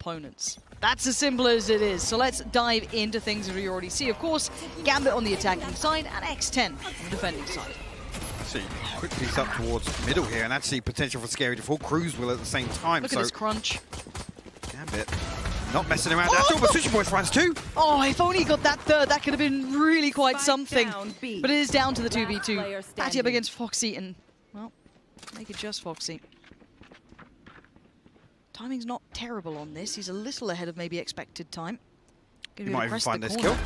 opponents. That's as simple as it is. So let's dive into things that we already see. Of course, Gambit on the attacking side and X10 on the defending side. See, quick piece up towards middle here, and actually potential for Scary to fall. Cruz will at the same time. Look at this crunch. Gambit not messing around at all, but Sushi Boys finds two. Oh, if only he got that third, that could have been really quite something. But it is down to the 2v2. Patty up against Foxy, and, well, make it just Foxy. Timing's not terrible on this. He's a little ahead of maybe expected time. He might even find this kill.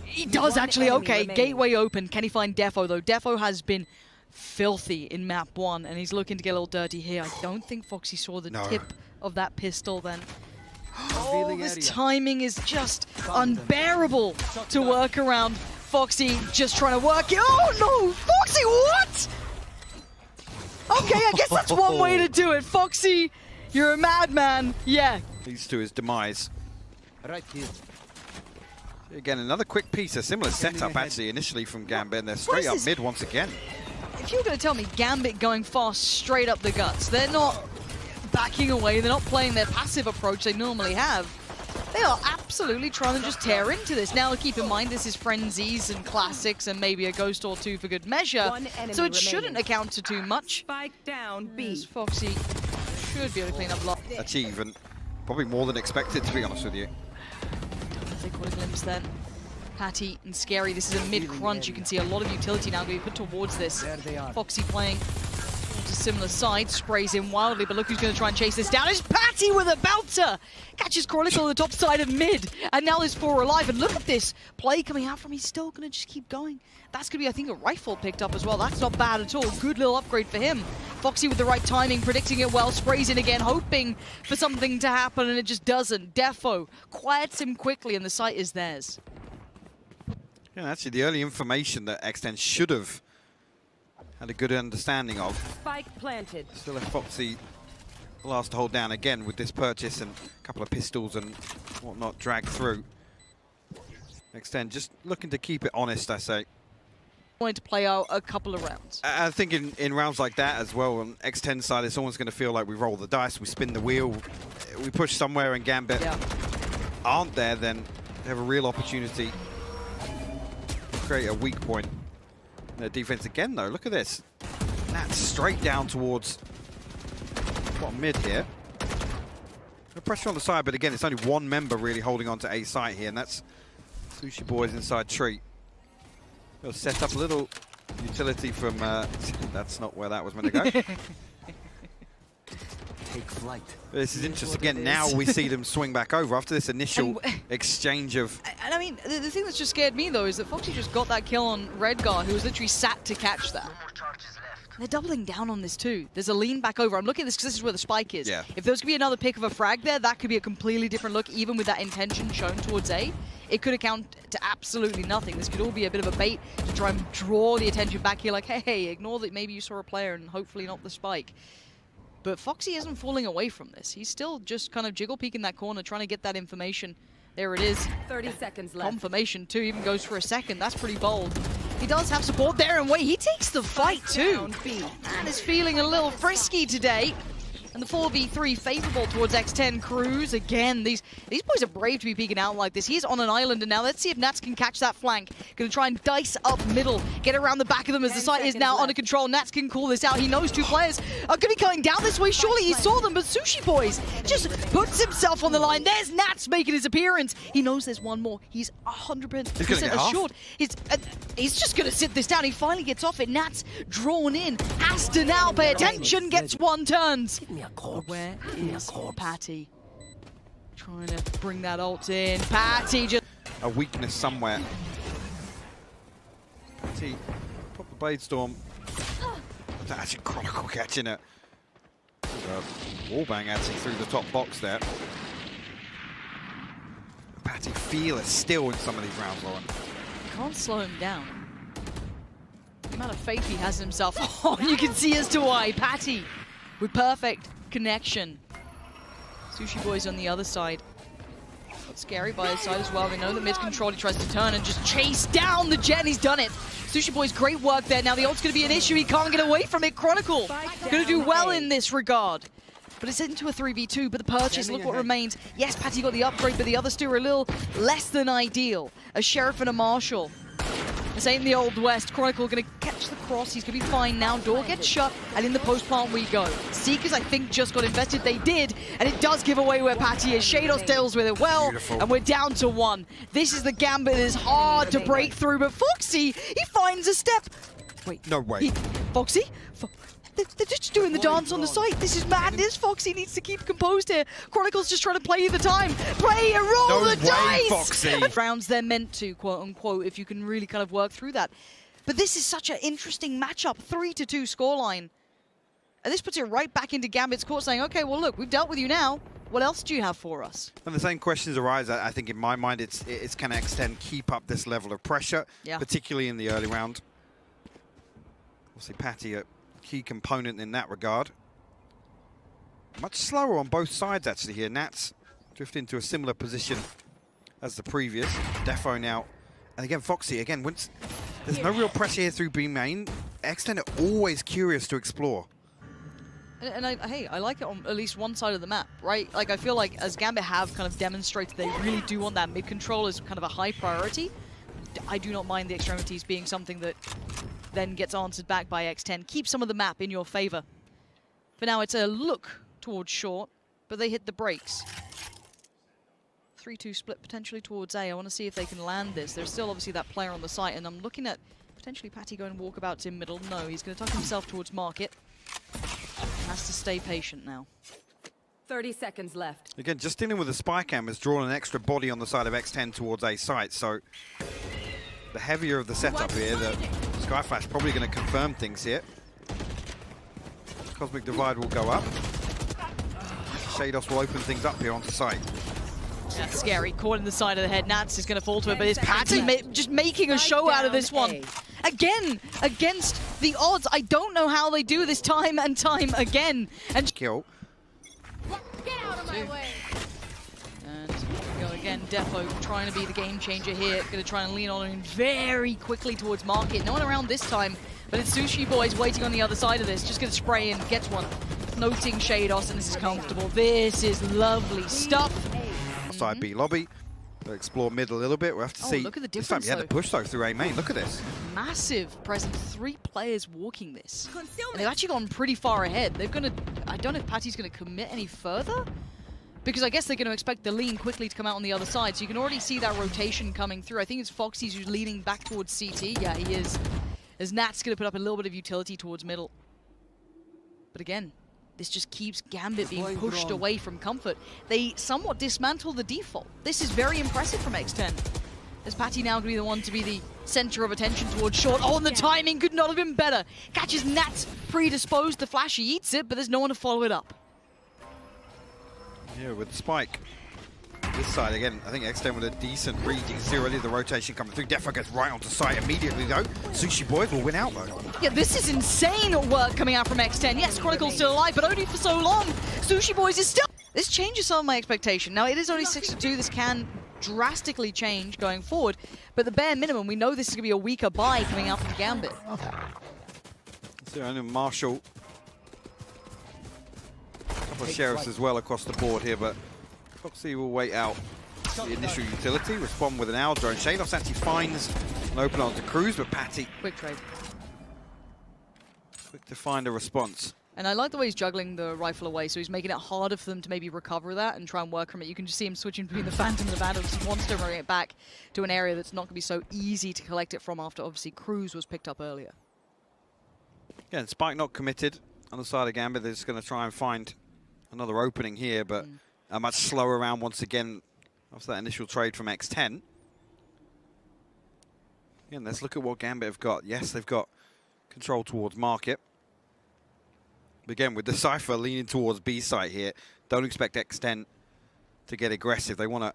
He does actually, okay. Gateway open. Can he find Defo though? Defo has been filthy in map 1 and he's looking to get a little dirty here. I don't think Foxy saw the tip of that pistol then. Oh, this timing is just unbearable to work around. Foxy just trying to work it. Oh no! Foxy, what? Okay, I guess that's one way to do it. Foxy, you're a madman. Yeah. Leads to his demise. Right here. Again, another quick piece, a similar setup actually initially from Gambit, and they're straight up mid once again. If you're going to tell me Gambit going fast straight up the guts, they're not backing away, they're not playing their passive approach they normally have. They are absolutely trying to just tear into this. Now, keep in mind, this is Frenzies and Classics and maybe a Ghost or two for good measure, so it shouldn't account to too much. Spike down B. Foxy should be able to clean up a lot. That's even probably more than expected, to be honest with you. They caught a glimpse then. Patty and Scary, this is a mid-crunch. You can see a lot of utility now being put towards this. Foxy playing towards a similar side, sprays in wildly, but look who's going to try and chase this down. It's Patty with a bouncer! Catches Chronicle on the top side of mid, and now there's 4 alive. And look at this play coming out from him. He's still going to just keep going. That's going to be, I think, a rifle picked up as well. That's not bad at all. Good little upgrade for him. Foxy with the right timing, predicting it well, sprays in again, hoping for something to happen, and it just doesn't. Defo quiets him quickly, and the site is theirs. Yeah, actually, the early information that X10 should have had a good understanding of. Spike planted. Still left Foxy last to hold down again with this purchase and a couple of pistols and whatnot dragged through. X10 just looking to keep it honest, I say. Going to play out a couple of rounds. I think in rounds like that as well, on X10 side, it's almost going to feel like we roll the dice, we spin the wheel, we push somewhere and Gambit aren't there, then they have a real opportunity to create a weak point. Their defense again though, look at this. That's straight down towards bottom mid here. No pressure on the side, but again, it's only one member really holding on to A site here, and that's Sushi Boys inside tree. They'll set up a little utility from, that's not where that was meant to go. Take flight. This is interesting. Again, now we see them swing back over after this initial exchange of... And I mean, the thing that's just scared me though is that Foxy just got that kill on Redguard, who was literally sat to catch that. They're doubling down on this too. There's a lean back over. I'm looking at this because this is where the spike is. Yeah. If there's going to be another pick of a frag there, that could be a completely different look, even with that intention shown towards A. It could account to absolutely nothing. This could all be a bit of a bait to try and draw the attention back here, like, hey, ignore that maybe you saw a player and hopefully not the spike. But Foxy isn't falling away from this. He's still just kind of jiggle peeking that corner, trying to get that information. There it is. 30 seconds left. Confirmation too, even goes for a second. That's pretty bold. He does have support there, and wait, he takes the fight too. Man is feeling a little frisky today. And the 4v3 favorable towards X10 Cruz. Again, these boys are brave to be peeking out like this. He's on an island, and now let's see if Nats can catch that flank. Gonna try and dice up middle, get around the back of them as the site is now under control. Nats can call this out. He knows 2 players are gonna be coming down this way. Surely he saw them, but Sushi Boys just puts himself on the line. There's Nats making his appearance. He knows there's one more. He's 100% assured. He's just gonna sit this down. He finally gets off it. Nats drawn in, has to now pay attention, gets 1 turns. Where is Patty? Trying to bring that ult in. Patty just... a weakness somewhere. Patty, proper Blade Storm. That's actually Chronicle catching it. Wallbang actually through the top box there. Patty fearless still in some of these rounds, Lauren. Can't slow him down. The amount of faith he has in himself. Oh, you can see as to why. Patty with perfect connection. Sushi Boy's on the other side. Got Scary by his side as well. They know the mid's controlled. He tries to turn and just chase down the Jet. He's done it. Sushi Boy's great work there. Now the ult's going to be an issue. He can't get away from it. Chronicle going to do well in this regard. but it's into a 3v2, but the purchase, look what remains. Yes, Patty got the upgrade, but the others two are a little less than ideal. A Sheriff and a Marshal. This ain't the Old West. Chronicle gonna catch the cross. He's gonna be fine now. Door gets shut, and in the post plant we go. Seekers, I think, just got invested. They did, and it does give away where Patty is. Shados deals with it well, and we're down to 1. This is the Gambit. It is hard to break through, but Foxy, he finds a step. Wait. No way. Foxy? They're just doing the dance on the site. This is madness. Foxy needs to keep composed here. Chronicle's just trying to play the time. Play and roll the dice! Foxy. Rounds they're meant to, quote unquote, if you can really kind of work through that. But this is such an interesting matchup. 3-2 scoreline. And this puts it right back into Gambit's court saying, okay, well, look, we've dealt with you now. What else do you have for us? And the same questions arise. I think in my mind, it's can X10 keep up this level of pressure, particularly in the early round. Obviously, Patty, a key component in that regard. Much slower on both sides, actually, here. Nats drift into a similar position as the previous. Defo now. And again, Foxy, again, once there's no real pressure here through B main, X10 are always curious to explore. And hey, I like it on at least one side of the map, right? Like, I feel like as Gambit have kind of demonstrated they really do want that mid control as kind of a high priority. I do not mind the extremities being something that then gets answered back by X10. Keep some of the map in your favor. For now, it's a look towards short, but they hit the brakes. 3-2 split potentially towards A. I want to see if they can land this. There's still obviously that player on the site, and I'm looking at potentially Patty going walkabouts in middle. No, he's going to tuck himself towards market. Has to stay patient now. 30 seconds left. Again, just dealing with the spy cam has drawn an extra body on the side of X10 towards A site, so the heavier of the setup here, the Skyflash probably going to confirm things here. Cosmic Divide will go up. Shados will open things up here onto site. That's scary. Caught in the side of the head. Nats is going to fall to it, but it's Patty just making a show out of this one. Again, against the odds. I don't know how they do this time and time again. And Kill. Get out of my way. And go again, Defo trying to be the game changer here. Going to try and lean on him very quickly towards market. No one around this time, but it's Sushi Boys waiting on the other side of this. Just going to spray in, gets one. Noting Shados, and this is comfortable. This is lovely stuff. Side B lobby. We'll explore mid a little bit. We'll have to see. Look at the this time difference, he had to push though through A main. Look at this. Massive presence. 3 players walking this. And they've actually gone pretty far ahead. They're going to... I don't know if Patty's going to commit any further. Because I guess they're going to expect the lean quickly to come out on the other side. So you can already see that rotation coming through. I think it's Foxy's who's leaning back towards CT. Yeah, he is. As Nat's going to put up a little bit of utility towards middle. But again, this just keeps Gambit being pushed away from comfort. They somewhat dismantle the default. This is very impressive from X10. Is Patty now going to be the one to be the center of attention towards short? Oh, and the timing could not have been better. Catches Nats predisposed. The flash, he eats it, but there's no one to follow it up. Yeah, with the spike. This side again, I think X10 with a decent read. You can see already the rotation coming through. Defo gets right onto site immediately though. Sushi Boys will win out though. Yeah, this is insane work coming out from X10. Yes, Chronicle's still alive, but only for so long. Sushi Boys is still... This changes some of my expectation. Now, it is only 6-2. This can drastically change going forward, but the bare minimum, we know this is going to be a weaker buy coming out from Gambit. So I know Marshall. A couple of Sheriffs as well across the board here, but Foxy will wait out the initial utility, respond with an owl drone. Shados actually finds an open onto Cruz, but Patty Quick trade. quick to find a response. And I like the way he's juggling the rifle away, so he's making it harder for them to maybe recover that and try and work from it. You can just see him switching between the Phantom and the Vandal. He wants to bring it back to an area that's not going to be so easy to collect it from after, obviously, Cruz was picked up earlier. Yeah, and Spike not committed on the side of Gambit. They're just going to try and find another opening here, but a much slower round once again after that initial trade from X10. Again, let's look at what Gambit have got. Yes, they've got control towards market. But again, with the Cypher leaning towards B site here, don't expect X10 to get aggressive. They want to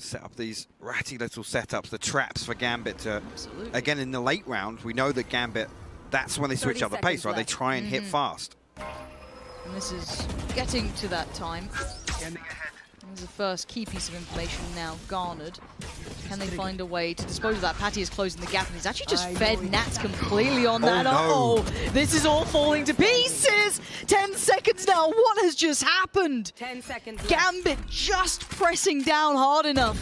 set up these ratty little setups, the traps for Gambit to... Absolutely. Again, in the late round, we know that Gambit, that's when they switch up the pace, right? They try and hit fast. And this is getting to that time. There's the first key piece of information now garnered. Can they find a way to dispose of that? Patty is closing the gap, and he's actually just fed Nats completely on that. No. This is all falling to pieces. 10 seconds now. What has just happened? 10 seconds left. Gambit just pressing down hard enough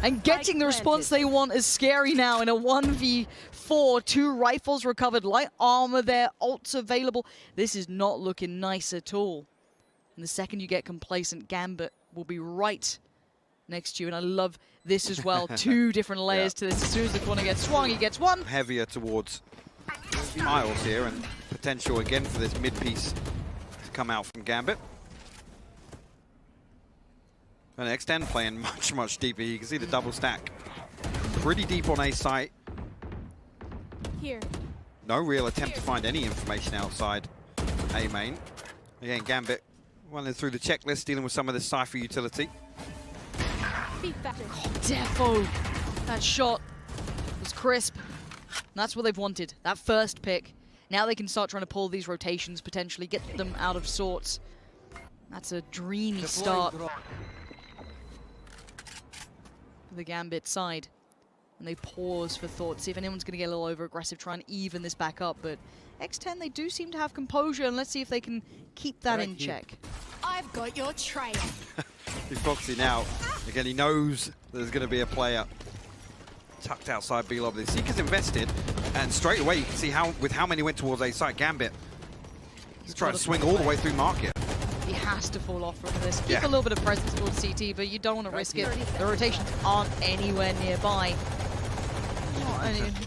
and getting the response they want is scary now in a 1v4. 2 rifles recovered, light armor there, ults available. This is not looking nice at all. And the second you get complacent, Gambit will be right next to you. And I love this as well. 2 different layers to this. As soon as the corner gets swung, he gets one. Heavier towards Miles here, and potential again for this mid-piece to come out from Gambit. And X10 playing much, much deeper. You can see the double stack. Pretty deep on A site. Here. No real attempt to find any information outside A main. Again, Gambit running through the checklist, dealing with some of this Cypher utility. Be faster. Defo. That shot was crisp. And that's what they've wanted. That first pick. Now they can start trying to pull these rotations, potentially get them out of sorts. That's a dreamy start for the Gambit side. And they pause for thought, see if anyone's going to get a little over-aggressive, try and even this back up. But X10, they do seem to have composure, and let's see if they can keep that in check. I've got your trail. He's Foxy now. Again, he knows there's going to be a player tucked outside B-Lob. The Seeker's invested, and straight away you can see how with how many went towards A site. Gambit he's trying to swing all the way through market. He has to fall off from this. Keep a little bit of presence towards CT, but you don't want to risk it. The rotations aren't anywhere nearby.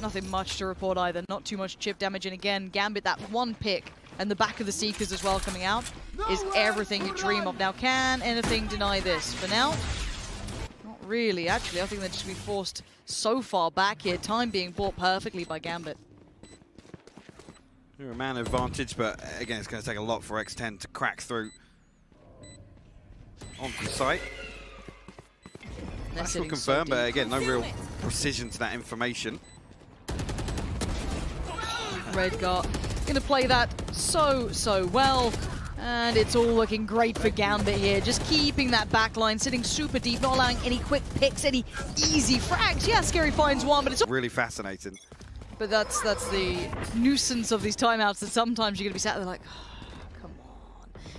Nothing much to report either. Not too much chip damage. And again, Gambit, that one pick and the back of the Seekers as well coming out is everything you dream of. Now, can anything deny this? For now, not really. Actually, I think they're just be forced so far back here. Time being bought perfectly by Gambit. They're a man advantage, but again, it's going to take a lot for X10 to crack through onto the site. That's confirmed, but again, no real precision to that information. Redgar gonna play that so well, and it's all looking great for Gambit here. Just keeping that backline, sitting super deep, not allowing any quick picks, any easy frags. Yeah, Scary finds one, but it's really fascinating. But that's the nuisance of these timeouts, that sometimes you're gonna be sat there like,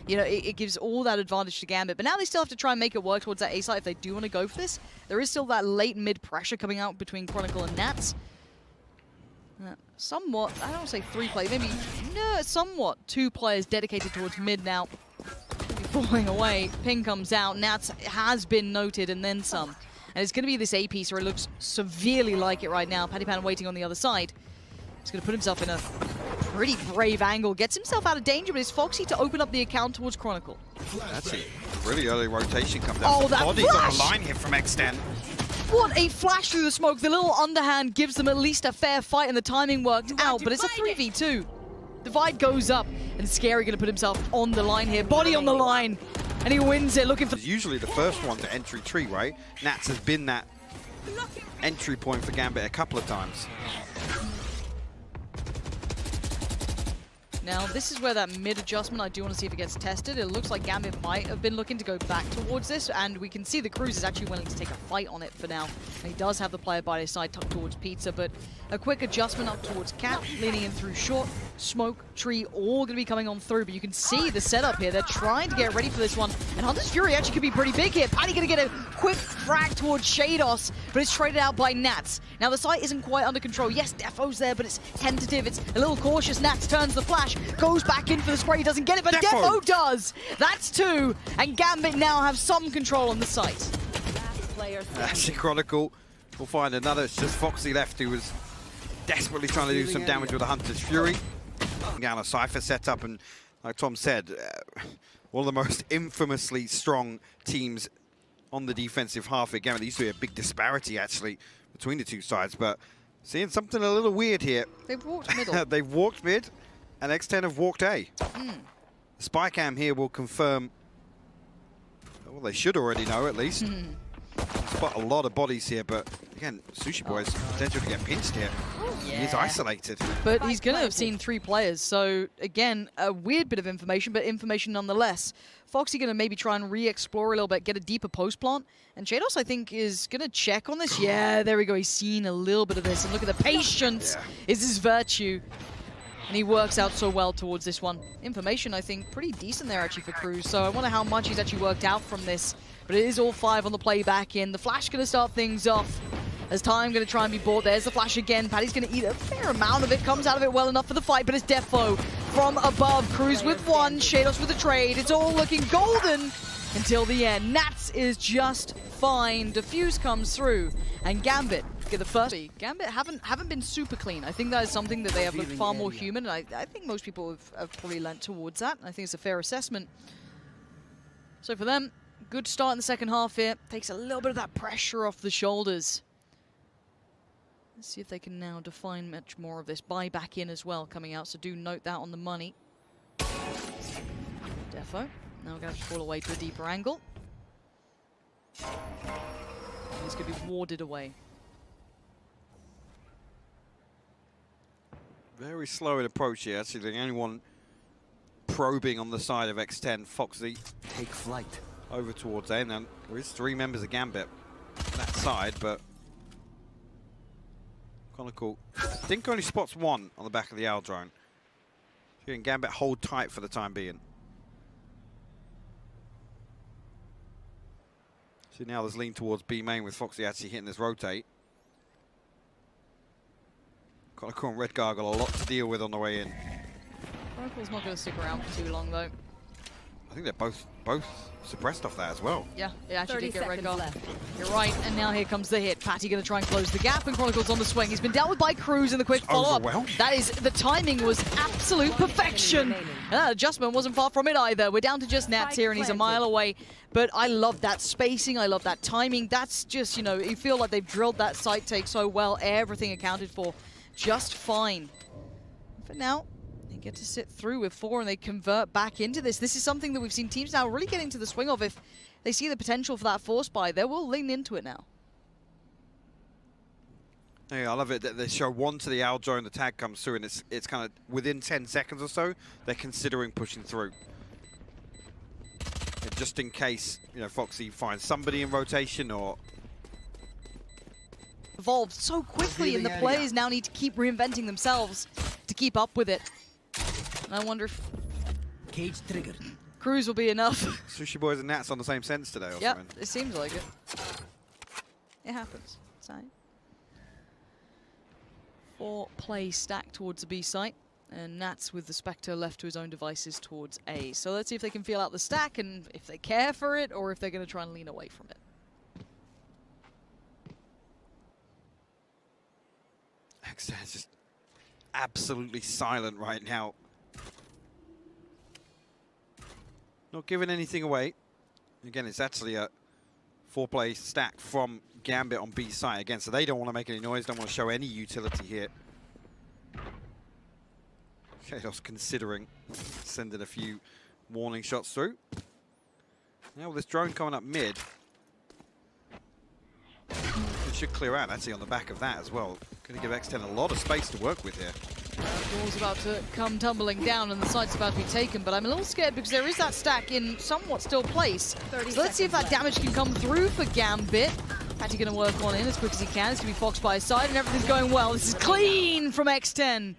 you know, it gives all that advantage to Gambit. But now they still have to try and make it work towards that A site if they do want to go for this. There is still that late mid pressure coming out between Chronicle and Nats. Somewhat, I don't want to say 3 players, maybe, no, somewhat 2 players dedicated towards mid now. Falling away, ping comes out, Nats has been noted and then some. And it's going to be this A piece where it looks severely like it right now. Paddy Pan waiting on the other side. He's going to put himself in a pretty brave angle, gets himself out of danger, but it's Foxy to open up the account towards Chronicle. That's a really early rotation comes out. Oh, that bodies flash! on the line here from X10. What a flash through the smoke. The little underhand gives them at least a fair fight, and the timing worked out, but it's a 3v2. Divide goes up, and Scary going to put himself on the line here. Body on the line, and he wins it, looking for... It's usually the first one to entry tree, right? Nats has been that entry point for Gambit a couple of times. Now, this is where that mid adjustment, I do want to see if it gets tested. It looks like Gambit might have been looking to go back towards this, and we can see the Cruise is actually willing to take a fight on it for now. And he does have the player by his side tucked towards Pizza, but a quick adjustment up towards Cat, leaning in through short, smoke, tree, all going to be coming on through, but you can see the setup here. They're trying to get ready for this one, and Hunter's Fury actually could be pretty big here. Paddy going to get a quick frag towards Shados, but it's traded out by Nats. Now, the site isn't quite under control. Yes, Defo's there, but it's tentative. It's a little cautious. Nats turns the flash, goes back in for the spray, doesn't get it, but Defo does! That's 2, and Gambit now have some control on the site. Actually, Chronicle will find another. It's just Foxy left, who was desperately trying to do some damage with the Hunter's Fury. Down a Cypher setup, and like Tom said, one of the most infamously strong teams on the defensive half. Again, there used to be a big disparity, actually, between the two sides, but seeing something a little weird here. They've walked middle. They've walked mid, and X10 have walked A. The spy cam here will confirm, well, they should already know at least. spot a lot of bodies here, but again, Sushi Boy's potential to get pinched here. Yeah. He's isolated. But he's going to have seen 3 players, so again, a weird bit of information, but information nonetheless. Foxy going to maybe try and re-explore a little bit, get a deeper post plant, and Shados, I think, is going to check on this. Yeah, there we go. He's seen a little bit of this, and look at the patience is his virtue. And he works out so well towards this one. Information, I think, pretty decent there actually for Cruz. So I wonder how much he's actually worked out from this. But it is all 5 on the play back in. The flash going to start things off. As time going to try and be bought. There's the flash again. Paddy's going to eat a fair amount of it. Comes out of it well enough for the fight. But it's Defo from above. Cruz with 1. Shados with the trade. It's all looking golden until the end. Nats is just fine. Diffuse comes through. And Gambit get the first. Gambit haven't been super clean. I think that is something that they have looked far more human, and I think most people have probably lent towards that. I think it's a fair assessment. So for them, good start in the second half here. Takes a little bit of that pressure off the shoulders. Let's see if they can now define much more of this. Buy back in as well coming out, so do note that on the money. Defo. Now we're going to have to fall away to a deeper angle. He's going to be warded away. Very slow in approach here. Actually, the only one probing on the side of X10. Foxy Take flight. over towards A. And then there is 3 members of Gambit that side, but kind of cool. Dink only spots 1 on the back of the owl drone. So can Gambit hold tight for the time being. So now there's lean towards B main with Foxy actually hitting this rotate. Chronicle and Red Guard got a lot to deal with on the way in. Chronicle's not going to stick around for too long though. I think they're both suppressed off that as well. Yeah, it actually did get Red Guard. Left. You're right, and now here comes the hit. Patty going to try and close the gap, and Chronicle's on the swing. He's been dealt with by Cruz in the quick follow-up. That is, the timing was absolute perfection. And that adjustment wasn't far from it either. We're down to just Nats here, and he's a mile away. But I love that spacing. I love that timing. That's just, you know, you feel like they've drilled that site take so well. Everything accounted for just fine. For now, they get to sit through with 4 and they convert back into this. This is something that we've seen teams now really get into the swing of. If they see the potential for that force buy, they will lean into it now. Yeah, I love it that they show 1 to the owl drone, the tag comes through, and it's kind of within 10 seconds or so, they're considering pushing through. And just in case, you know, Foxy finds somebody in rotation or Evolved so quickly, and the players now need to keep reinventing themselves to keep up with it. And I wonder if Cage triggered. Cruz will be enough. Sushi Boys and Nats on the same sense today. Yep, it seems like it. It happens. Sorry. 4 play stacked towards the B site, and Nats with the Spectre left to his own devices towards A. So let's see if they can feel out the stack and if they care for it, or if they're going to try and lean away from it. X10 is just absolutely silent right now. Not giving anything away. Again, it's actually a 4-play stack from Gambit on B side again, so they don't want to make any noise, don't want to show any utility here. Shadows considering sending a few warning shots through. Now with this drone coming up mid, it should clear out actually on the back of that as well. Going to give X10 a lot of space to work with here. Ball's about to come tumbling down and the site's about to be taken, but I'm a little scared because there is that stack in somewhat still place. So let's see if that damage can come through for Gambit. Patty going to work on in as quick as he can. It's going to be Fox by his side and everything's going well. This is clean from X10.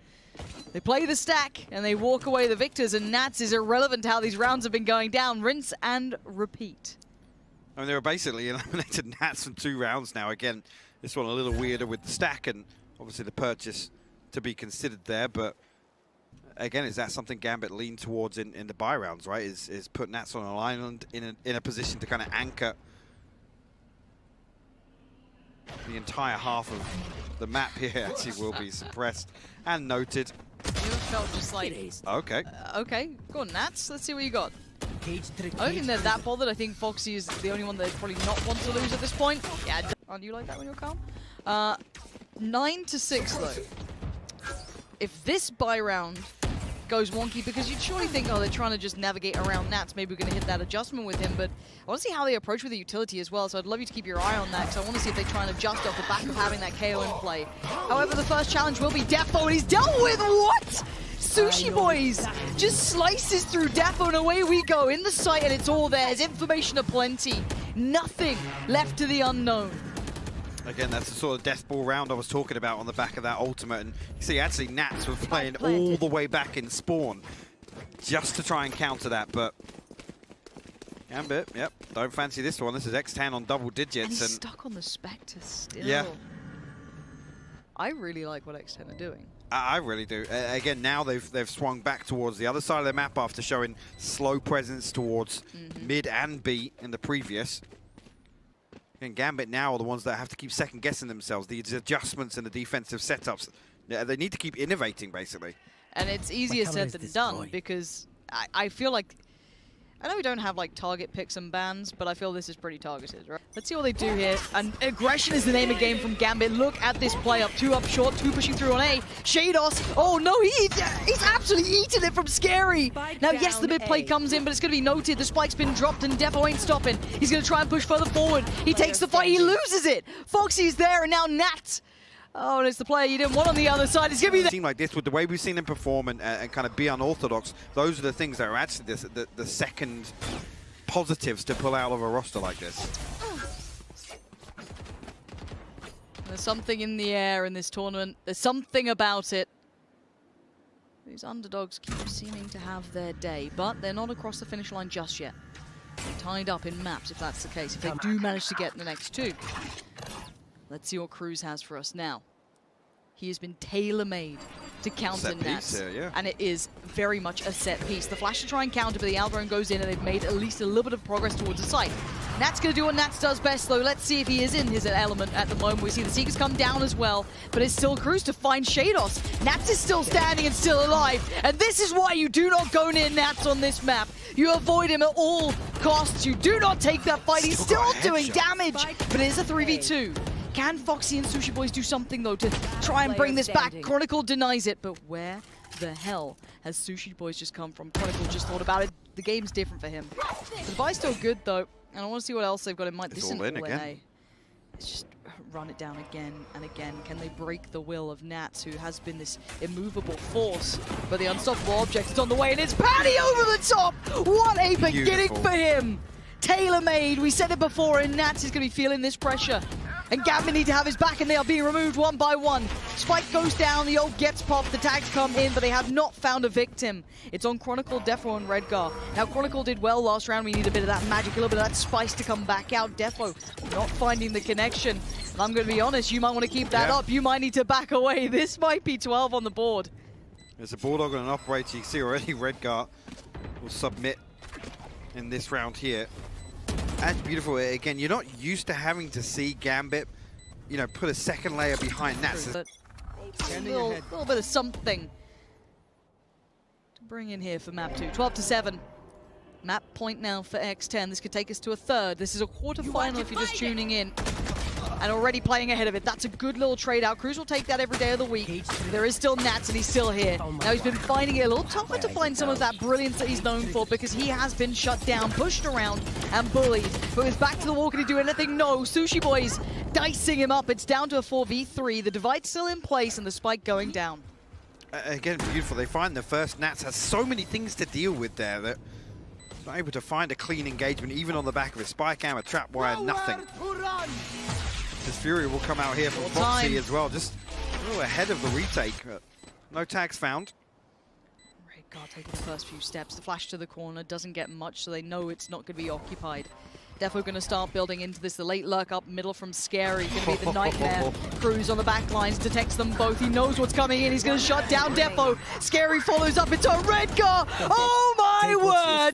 They play the stack and they walk away the victors, and Nats is irrelevant to how these rounds have been going down. Rinse and repeat. I mean, they were basically eliminated Nats from 2 rounds now. Again, this one a little weirder with the stack and obviously the purchase to be considered there. But again, is that something Gambit lean towards in the buy rounds, right? Is put Nats on an island in a position to kind of anchor the entire half of the map here. Actually will be suppressed and noted. You felt just like, okay. Okay, go on Nats, let's see what you got. Cage triggered. I don't think they're that bothered. I think Foxy is the only one they probably not want to lose at this point. Yeah, aren't you like that when you're calm? 9-6 though. If this buy round goes wonky because you'd surely think, oh, they're trying to just navigate around Nats. Maybe we're going to hit that adjustment with him, but I want to see how they approach with the utility as well, so I'd love you to keep your eye on that because I want to see if they try and adjust off the back of having that KO in play. However, the first challenge will be Defo, and he's dealt with what? Sushi Boys just slices through Defo, and away we go in the site, and it's all there. There's information aplenty. Nothing left to the unknown. Again, that's the sort of death ball round I was talking about on the back of that ultimate. And you see, actually, Nats were playing all the way back in spawn just to try and counter that. But Gambit, yep, don't fancy this one. This is X10 on double digits. And he's stuck on the Spectre still. Yeah. I really like what X10 are doing. I really do. Again, now they've swung back towards the other side of the map after showing slow presence towards mid and B in the previous. And Gambit now are the ones that have to keep second-guessing themselves. These adjustments and the defensive setups, they need to keep innovating, basically. And it's easier said than done because I feel like, I know we don't have like target picks and bans, but I feel this is pretty targeted, right? Let's see what they do here. And aggression is the name of the game from Gambit. Look at this play up, 2 up short, 2 pushing through on A. Shados, oh no, he's absolutely eating it from Scary. Now yes, the mid play comes in, but it's going to be noted. The spike's been dropped and Defo ain't stopping. He's going to try and push further forward. He takes the fight, he loses it. Foxy's there, and now Nat. Oh, and it's the player you didn't want on the other side. It's going to be Seem like this, with the way we've seen them perform and kind of be unorthodox, those are the things that are actually the second positives to pull out of a roster like this. There's something in the air in this tournament. There's something about it. These underdogs keep seeming to have their day, but they're not across the finish line just yet. They're tied up in maps, if that's the case, if they do manage to get in the next 2. Let's see what Cruz has for us now. He has been tailor-made to counter Nats, and it is very much a set piece. The flash to try and counter, but the Algorand goes in, and they've made at least a little bit of progress towards the site. Nat's going to do what Nats does best, though. Let's see if he is in his element at the moment. We see the Seekers come down as well, but it's still Cruz to find Shados. Nats is still standing and still alive, and this is why you do not go near Nats on this map. You avoid him at all costs. You do not take that fight. He's still doing damage, but it is a 3v2. Can Foxy and Sushi Boys do something, though, to try and bring this back? Chronicle denies it, but where the hell has Sushi Boys just come from? Chronicle just thought about it. The game's different for him. The device still good, though, and I want to see what else they've got in mind. This isn't all in again. Let's just run it down again and again. Can they break the will of Nats, who has been this immovable force? But the unstoppable object is on the way, and it's Patty over the top! What a beginning for him! Tailor-made, we said it before, and Nats is going to be feeling this pressure. And Gambit need to have his back, and they are being removed one by one. Spike goes down, the ult gets popped, the tags come in, but they have not found a victim. It's on Chronicle, Defo, and Redgar. Now, Chronicle did well last round. We need a bit of that magic, a little bit of that spice to come back out. Defo not finding the connection. And I'm going to be honest, you might want to keep that up. You might need to back away. This might be 12 on the board. There's a Bulldog and an Operator. You can see already Redgar will submit in this round here. That's beautiful. Again, you're not used to having to see Gambit, you know, put a second layer behind Nats. But a little bit of something to bring in here for map 2. 12-7. Map point now for X10. This could take us to a 3rd. This is a quarterfinal if you're just tuning in. And already playing ahead of it. That's a good little trade out. Cruz will take that every day of the week. There is still Nats, and he's still here. Now he's been finding it a little tougher to find some of that brilliance that he's known for, because he has been shut down, pushed around, and bullied. But with back to the wall, can he do anything? No. Sushi Boys dicing him up. It's down to a 4v3. The divide's still in place, and the spike going down. Again, beautiful. They find the first. Nats has so many things to deal with there that not able to find a clean engagement, even on the back of his spike hammer, trap wire, nothing. His Fury will come out here from Foxy as well, just a little ahead of the retake. No tags found. Redgar taking the first few steps. The flash to the corner doesn't get much, so they know it's not going to be occupied. Defo going to start building into this. The late lurk up middle from Scary, going to be the nightmare. Cruz on the back lines, detects them both. He knows what's coming in. He's going to shut down Defo. Scary follows up into Redgar. Oh my word!